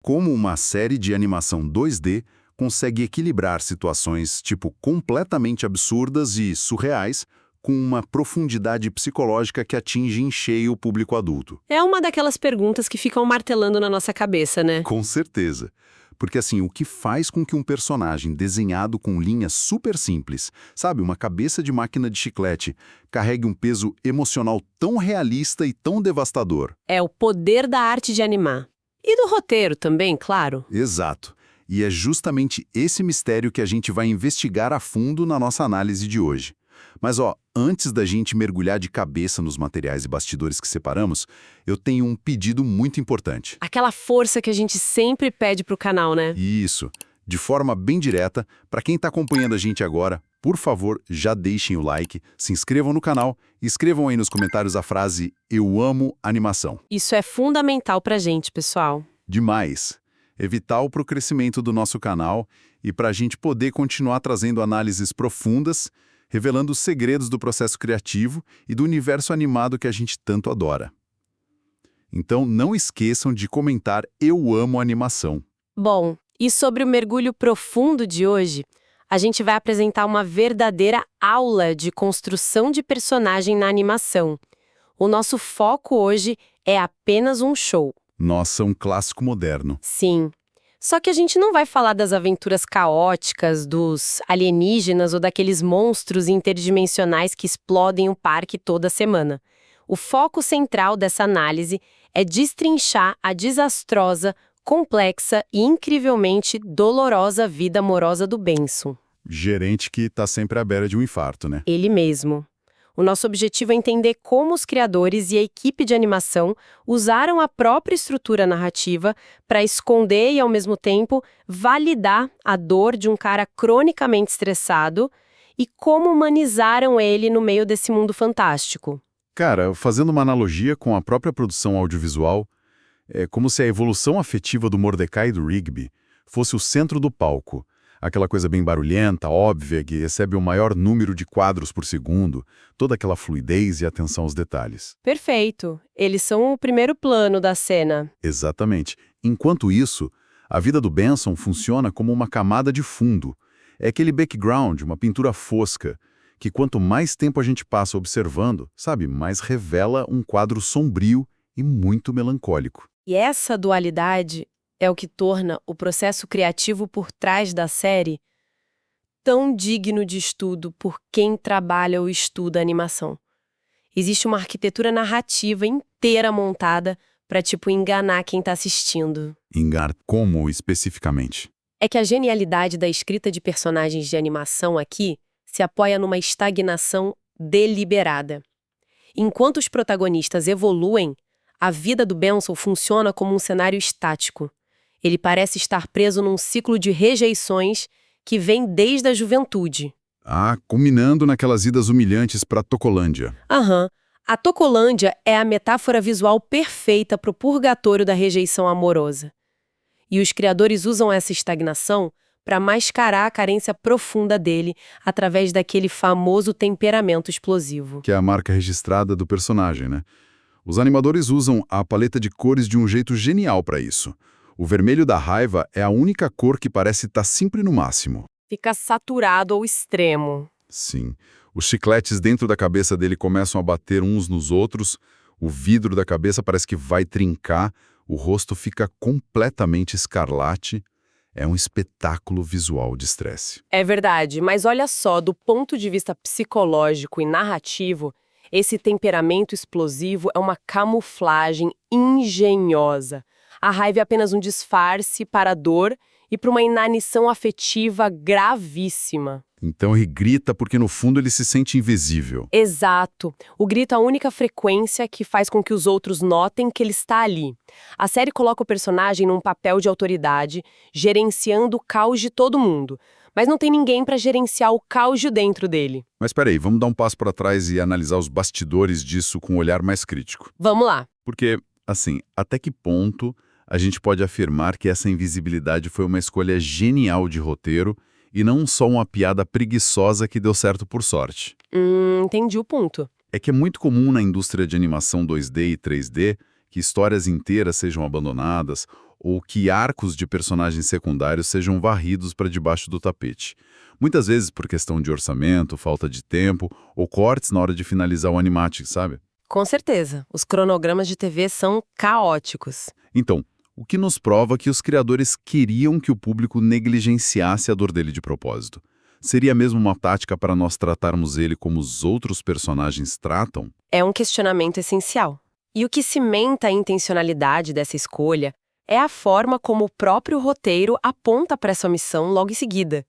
Como uma série de animação 2D consegue equilibrar situações, tipo, completamente absurdas e surreais, com uma profundidade psicológica que atinge em cheio o público adulto. É uma daquelas perguntas que ficam martelando na nossa cabeça, né? Com certeza. Porque assim, o que faz com que um personagem desenhado com linhas super simples, sabe, uma cabeça de máquina de chiclete, carregue um peso emocional tão realista e tão devastador? É o poder da arte de animar. E do roteiro também, claro. Exato. E é justamente esse mistério que a gente vai investigar a fundo na nossa análise de hoje. Mas antes da gente mergulhar de cabeça nos materiais e bastidores que separamos, eu tenho um pedido muito importante. Aquela força que a gente sempre pede pro canal, né? Isso. De forma bem direta, para quem está acompanhando a gente agora, por favor, já deixem o like, se inscrevam no canal e escrevam aí nos comentários a frase "Eu amo animação". Isso é fundamental pra gente, pessoal. Demais. É vital para o crescimento do nosso canal e para a gente poder continuar trazendo análises profundas, revelando os segredos do processo criativo e do universo animado que a gente tanto adora. Então, não esqueçam de comentar "Eu amo animação". Bom, e sobre o mergulho profundo de hoje, a gente vai apresentar uma verdadeira aula de construção de personagem na animação. O nosso foco hoje é apenas um show. Nossa, um clássico moderno. Sim. Só que a gente não vai falar das aventuras caóticas, dos alienígenas ou daqueles monstros interdimensionais que explodem o parque toda semana. O foco central dessa análise é destrinchar a desastrosa, complexa e incrivelmente dolorosa vida amorosa do Benson. Gerente que está sempre à beira de um infarto, né? Ele mesmo. O nosso objetivo é entender como os criadores e a equipe de animação usaram a própria estrutura narrativa para esconder e, ao mesmo tempo, validar a dor de um cara cronicamente estressado e como humanizaram ele no meio desse mundo fantástico. Cara, fazendo uma analogia com a própria produção audiovisual, é como se a evolução afetiva do Mordecai e do Rigby fosse o centro do palco. Aquela coisa bem barulhenta, óbvia, que recebe o maior número de quadros por segundo, toda aquela fluidez e atenção aos detalhes. Perfeito. Eles são o primeiro plano da cena. Exatamente. Enquanto isso, a vida do Benson funciona como uma camada de fundo. É aquele background, uma pintura fosca, que quanto mais tempo a gente passa observando, sabe, mais revela um quadro sombrio e muito melancólico. E essa dualidade é o que torna o processo criativo por trás da série tão digno de estudo por quem trabalha ou estuda animação. Existe uma arquitetura narrativa inteira montada para, enganar quem está assistindo. Enganar como especificamente? É que a genialidade da escrita de personagens de animação aqui se apoia numa estagnação deliberada. Enquanto os protagonistas evoluem, a vida do Benson funciona como um cenário estático. Ele parece estar preso num ciclo de rejeições que vem desde a juventude. Culminando naquelas idas humilhantes para Tocolândia. A Tocolândia é a metáfora visual perfeita para o purgatório da rejeição amorosa. E os criadores usam essa estagnação para mascarar a carência profunda dele através daquele famoso temperamento explosivo. Que é a marca registrada do personagem, né? Os animadores usam a paleta de cores de um jeito genial para isso. O vermelho da raiva é a única cor que parece estar sempre no máximo. Fica saturado ao extremo. Sim. Os chicletes dentro da cabeça dele começam a bater uns nos outros, o vidro da cabeça parece que vai trincar, o rosto fica completamente escarlate. É um espetáculo visual de estresse. É verdade, mas olha só, do ponto de vista psicológico e narrativo, esse temperamento explosivo é uma camuflagem engenhosa. A raiva é apenas um disfarce para a dor e para uma inanição afetiva gravíssima. Então ele grita porque no fundo ele se sente invisível. Exato. O grito é a única frequência que faz com que os outros notem que ele está ali. A série coloca o personagem num papel de autoridade, gerenciando o caos de todo mundo. Mas não tem ninguém para gerenciar o caos de dentro dele. Mas peraí, vamos dar um passo para trás e analisar os bastidores disso com um olhar mais crítico. Vamos lá. Porque, assim, até que ponto a gente pode afirmar que essa invisibilidade foi uma escolha genial de roteiro e não só uma piada preguiçosa que deu certo por sorte? Entendi o ponto. É que é muito comum na indústria de animação 2D e 3D que histórias inteiras sejam abandonadas ou que arcos de personagens secundários sejam varridos para debaixo do tapete. Muitas vezes por questão de orçamento, falta de tempo ou cortes na hora de finalizar o animatic, sabe? Com certeza, os cronogramas de TV são caóticos. Então, o que nos prova que os criadores queriam que o público negligenciasse a dor dele de propósito. Seria mesmo uma tática para nós tratarmos ele como os outros personagens tratam? É um questionamento essencial. E o que cimenta a intencionalidade dessa escolha é a forma como o próprio roteiro aponta para essa missão logo em seguida.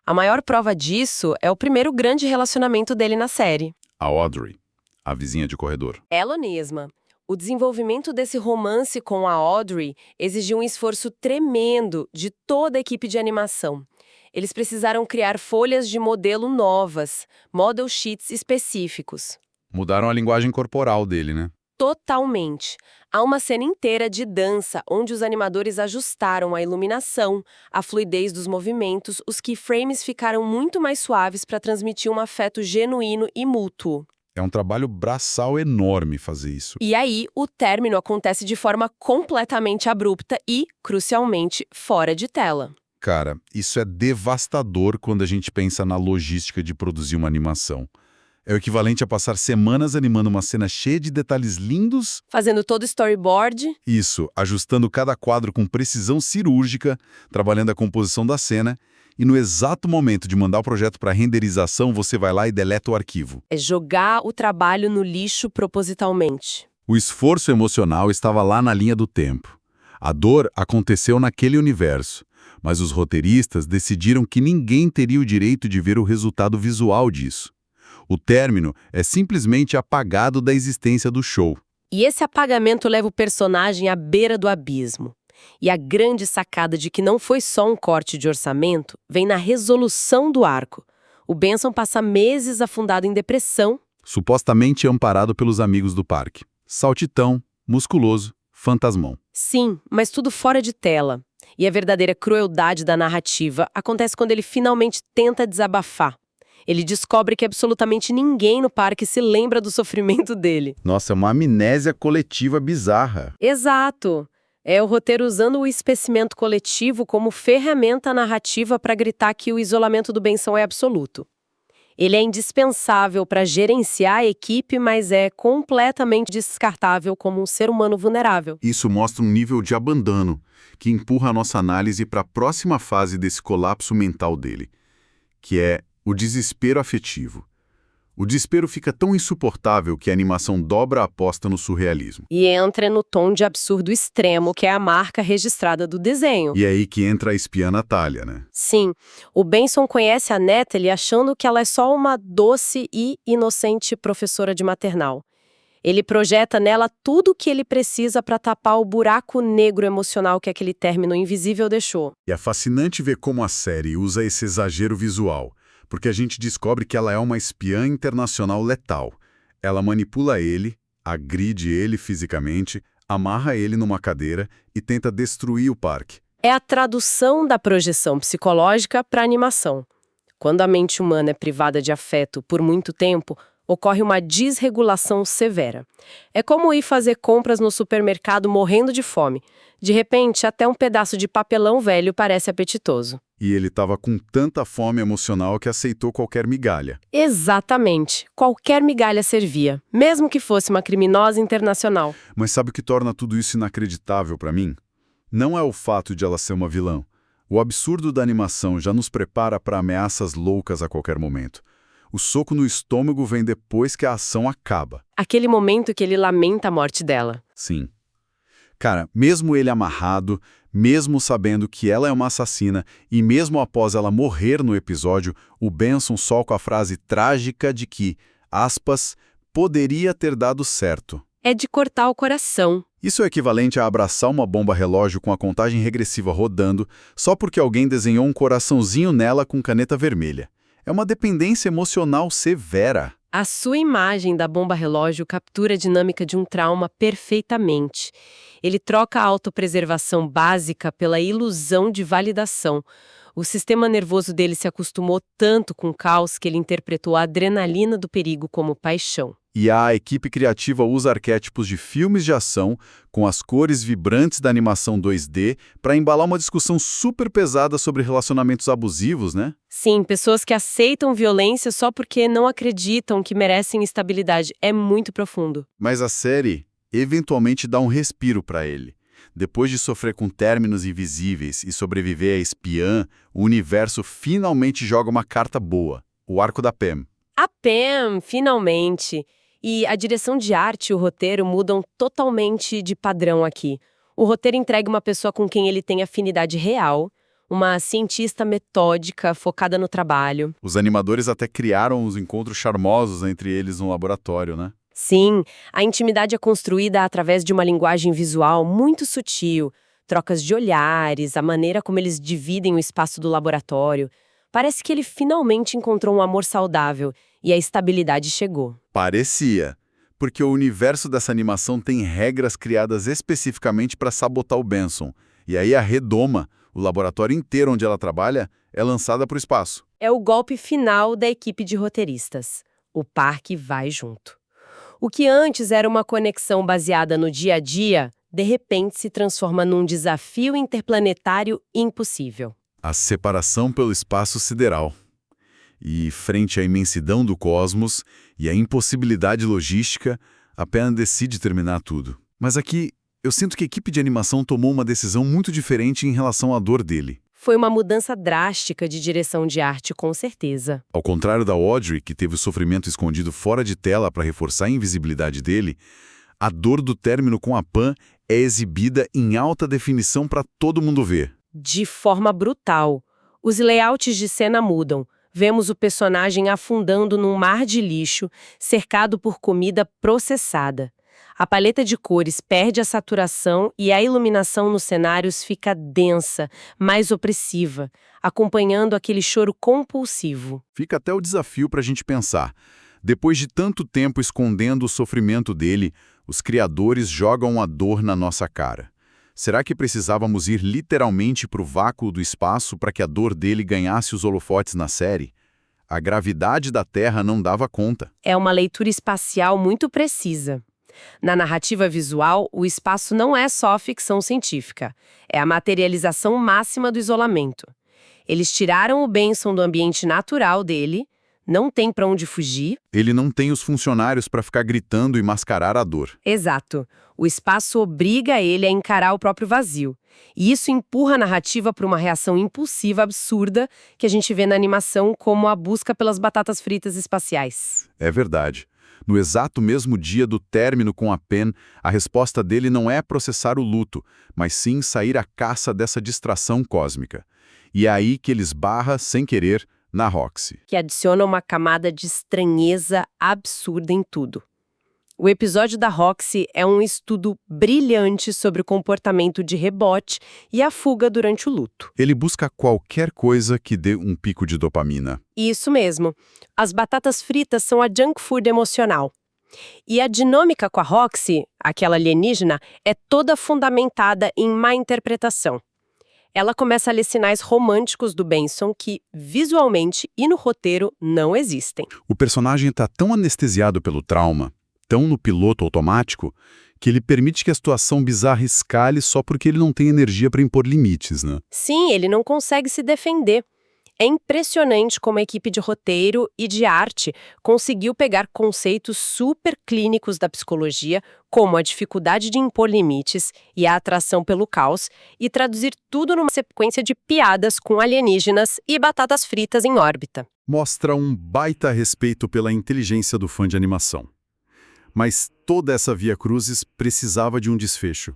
A maior prova disso é o primeiro grande relacionamento dele na série. A Audrey, a vizinha de corredor. Ela mesma. O desenvolvimento desse romance com a Audrey exigiu um esforço tremendo de toda a equipe de animação. Eles precisaram criar folhas de modelo novas, model sheets específicos. Mudaram a linguagem corporal dele, né? Totalmente. Há uma cena inteira de dança onde os animadores ajustaram a iluminação, a fluidez dos movimentos, os keyframes ficaram muito mais suaves para transmitir um afeto genuíno e mútuo. É um trabalho braçal enorme fazer isso. E aí, o término acontece de forma completamente abrupta e, crucialmente, fora de tela. Cara, isso é devastador quando a gente pensa na logística de produzir uma animação. É o equivalente a passar semanas animando uma cena cheia de detalhes lindos. Fazendo todo o storyboard. Isso, ajustando cada quadro com precisão cirúrgica, trabalhando a composição da cena, e no exato momento de mandar o projeto para renderização, você vai lá e deleta o arquivo. É jogar o trabalho no lixo propositalmente. O esforço emocional estava lá na linha do tempo. A dor aconteceu naquele universo. Mas os roteiristas decidiram que ninguém teria o direito de ver o resultado visual disso. O término é simplesmente apagado da existência do show. E esse apagamento leva o personagem à beira do abismo. E a grande sacada de que não foi só um corte de orçamento vem na resolução do arco. O Benson passa meses afundado em depressão. Supostamente amparado pelos amigos do parque. Saltitão, musculoso, fantasmão. Sim, mas tudo fora de tela. E a verdadeira crueldade da narrativa acontece quando ele finalmente tenta desabafar. Ele descobre que absolutamente ninguém no parque se lembra do sofrimento dele. Nossa, é uma amnésia coletiva bizarra. Exato. É o roteiro usando o esquecimento coletivo como ferramenta narrativa para gritar que o isolamento do Benson é absoluto. Ele é indispensável para gerenciar a equipe, mas é completamente descartável como um ser humano vulnerável. Isso mostra um nível de abandono que empurra a nossa análise para a próxima fase desse colapso mental dele, que é o desespero afetivo. O desespero fica tão insuportável que a animação dobra a aposta no surrealismo. E entra no tom de absurdo extremo, que é a marca registrada do desenho. E é aí que entra a espiã Natália, né? Sim, o Benson conhece a Natalie achando que ela é só uma doce e inocente professora de maternal. Ele projeta nela tudo o que ele precisa para tapar o buraco negro emocional que aquele término invisível deixou. E é fascinante ver como a série usa esse exagero visual, porque a gente descobre que ela é uma espiã internacional letal. Ela manipula ele, agride ele fisicamente, amarra ele numa cadeira e tenta destruir o parque. É a tradução da projeção psicológica para a animação. Quando a mente humana é privada de afeto por muito tempo, ocorre uma desregulação severa. É como ir fazer compras no supermercado morrendo de fome. De repente, até um pedaço de papelão velho parece apetitoso. E ele estava com tanta fome emocional que aceitou qualquer migalha. Exatamente. Qualquer migalha servia, mesmo que fosse uma criminosa internacional. Mas sabe o que torna tudo isso inacreditável para mim? Não é o fato de ela ser uma vilã. O absurdo da animação já nos prepara para ameaças loucas a qualquer momento. O soco no estômago vem depois que a ação acaba. Aquele momento que ele lamenta a morte dela. Sim. Cara, mesmo ele amarrado, mesmo sabendo que ela é uma assassina e mesmo após ela morrer no episódio, o Benson solta a frase trágica de que, aspas, poderia ter dado certo. É de cortar o coração. Isso é equivalente a abraçar uma bomba relógio com a contagem regressiva rodando só porque alguém desenhou um coraçãozinho nela com caneta vermelha. É uma dependência emocional severa. A sua imagem da bomba relógio captura a dinâmica de um trauma perfeitamente. Ele troca a autopreservação básica pela ilusão de validação. O sistema nervoso dele se acostumou tanto com o caos que ele interpretou a adrenalina do perigo como paixão. E a equipe criativa usa arquétipos de filmes de ação, com as cores vibrantes da animação 2D, para embalar uma discussão super pesada sobre relacionamentos abusivos, né? Sim, pessoas que aceitam violência só porque não acreditam que merecem estabilidade. É muito profundo. Mas a série eventualmente dá um respiro para ele. Depois de sofrer com términos invisíveis e sobreviver a espiã, o universo finalmente joga uma carta boa, o arco da Pam. A Pam, finalmente! E a direção de arte e o roteiro mudam totalmente de padrão aqui. O roteiro entrega uma pessoa com quem ele tem afinidade real, uma cientista metódica, focada no trabalho. Os animadores até criaram os encontros charmosos entre eles no laboratório, né? Sim, a intimidade é construída através de uma linguagem visual muito sutil, trocas de olhares, a maneira como eles dividem o espaço do laboratório. Parece que ele finalmente encontrou um amor saudável e a estabilidade chegou. Parecia, porque o universo dessa animação tem regras criadas especificamente para sabotar o Benson. E aí a Redoma, o laboratório inteiro onde ela trabalha, é lançada para o espaço. É o golpe final da equipe de roteiristas. O parque vai junto. O que antes era uma conexão baseada no dia a dia, de repente se transforma num desafio interplanetário impossível. A separação pelo espaço sideral. E, frente à imensidão do cosmos e à impossibilidade logística, a Pam decide terminar tudo. Mas aqui, eu sinto que a equipe de animação tomou uma decisão muito diferente em relação à dor dele. Foi uma mudança drástica de direção de arte, com certeza. Ao contrário da Audrey, que teve o sofrimento escondido fora de tela para reforçar a invisibilidade dele, a dor do término com a Pam é exibida em alta definição para todo mundo ver. De forma brutal. Os layouts de cena mudam. Vemos o personagem afundando num mar de lixo, cercado por comida processada. A paleta de cores perde a saturação e a iluminação nos cenários fica densa, mais opressiva, acompanhando aquele choro compulsivo. Fica até o desafio para a gente pensar. Depois de tanto tempo escondendo o sofrimento dele, os criadores jogam a dor na nossa cara. Será que precisávamos ir literalmente para o vácuo do espaço para que a dor dele ganhasse os holofotes na série? A gravidade da Terra não dava conta. É uma leitura espacial muito precisa. Na narrativa visual, o espaço não é só ficção científica. É a materialização máxima do isolamento. Eles tiraram o Benson do ambiente natural dele, não tem para onde fugir. Ele não tem os funcionários para ficar gritando e mascarar a dor. Exato. O espaço obriga ele a encarar o próprio vazio. E isso empurra a narrativa para uma reação impulsiva absurda que a gente vê na animação como a busca pelas batatas fritas espaciais. É verdade. No exato mesmo dia do término com a Pam, a resposta dele não é processar o luto, mas sim sair à caça dessa distração cósmica. E é aí que ele esbarra, sem querer, na Roxy. Que adiciona uma camada de estranheza absurda em tudo. O episódio da Roxy é um estudo brilhante sobre o comportamento de rebote e a fuga durante o luto. Ele busca qualquer coisa que dê um pico de dopamina. Isso mesmo. As batatas fritas são a junk food emocional. E a dinâmica com a Roxy, aquela alienígena, é toda fundamentada em má interpretação. Ela começa a ler sinais românticos do Benson que, visualmente e no roteiro, não existem. O personagem está tão anestesiado pelo trauma, tão no piloto automático, que ele permite que a situação bizarra escale só porque ele não tem energia para impor limites, né? Sim, ele não consegue se defender. É impressionante como a equipe de roteiro e de arte conseguiu pegar conceitos super clínicos da psicologia, como a dificuldade de impor limites e a atração pelo caos, e traduzir tudo numa sequência de piadas com alienígenas e batatas fritas em órbita. Mostra um baita respeito pela inteligência do fã de animação. Mas toda essa via-crucis precisava de um desfecho.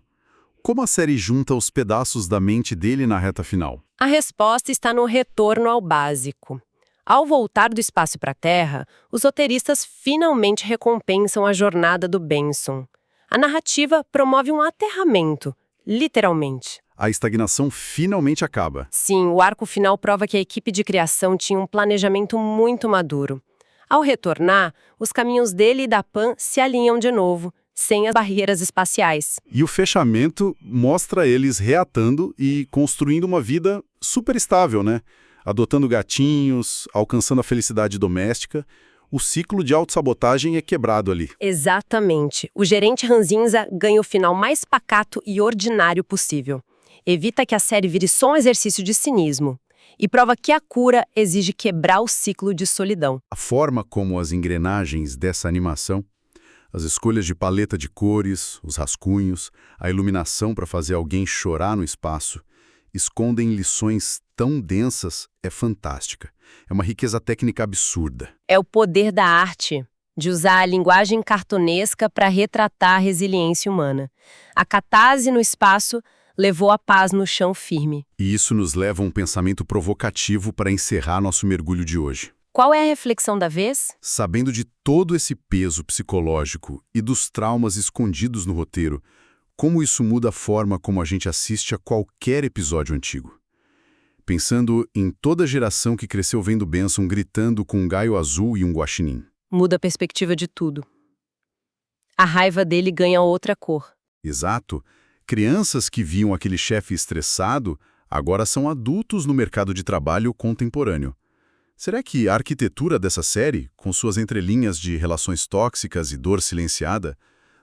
Como a série junta os pedaços da mente dele na reta final? A resposta está no retorno ao básico. Ao voltar do espaço para a Terra, os roteiristas finalmente recompensam a jornada do Benson. A narrativa promove um aterramento, literalmente. A estagnação finalmente acaba. Sim, o arco final prova que a equipe de criação tinha um planejamento muito maduro. Ao retornar, os caminhos dele e da Pam se alinham de novo, sem as barreiras espaciais. E o fechamento mostra eles reatando e construindo uma vida super estável, né? Adotando gatinhos, alcançando a felicidade doméstica. O ciclo de autossabotagem é quebrado ali. Exatamente. O gerente Ranzinza ganha o final mais pacato e ordinário possível. Evita que a série vire só um exercício de cinismo. E prova que a cura exige quebrar o ciclo de solidão. A forma como as engrenagens dessa animação, as escolhas de paleta de cores, os rascunhos, a iluminação para fazer alguém chorar no espaço, escondem lições tão densas, é fantástica. É uma riqueza técnica absurda. É o poder da arte, de usar a linguagem cartunesca para retratar a resiliência humana. A catarse no espaço levou a paz no chão firme. E isso nos leva a um pensamento provocativo para encerrar nosso mergulho de hoje. Qual é a reflexão da vez? Sabendo de todo esse peso psicológico e dos traumas escondidos no roteiro, como isso muda a forma como a gente assiste a qualquer episódio antigo? Pensando em toda a geração que cresceu vendo Benson gritando com um gaio azul e um guaxinim. Muda a perspectiva de tudo. A raiva dele ganha outra cor. Exato. Crianças que viam aquele chefe estressado agora são adultos no mercado de trabalho contemporâneo. Será que a arquitetura dessa série, com suas entrelinhas de relações tóxicas e dor silenciada,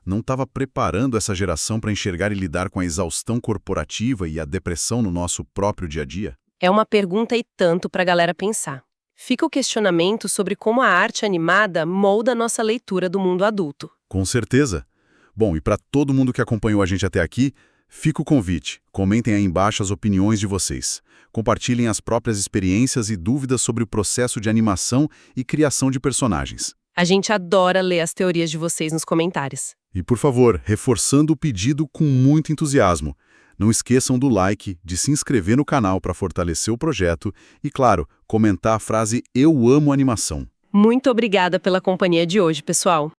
não estava preparando essa geração para enxergar e lidar com a exaustão corporativa e a depressão no nosso próprio dia a dia? É uma pergunta e tanto para a galera pensar. Fica o questionamento sobre como a arte animada molda a nossa leitura do mundo adulto. Com certeza. Bom, e para todo mundo que acompanhou a gente até aqui, fica o convite. Comentem aí embaixo as opiniões de vocês. Compartilhem as próprias experiências e dúvidas sobre o processo de animação e criação de personagens. A gente adora ler as teorias de vocês nos comentários. E, por favor, reforçando o pedido com muito entusiasmo, não esqueçam do like, de se inscrever no canal para fortalecer o projeto e, claro, comentar a frase "Eu amo animação". Muito obrigada pela companhia de hoje, pessoal.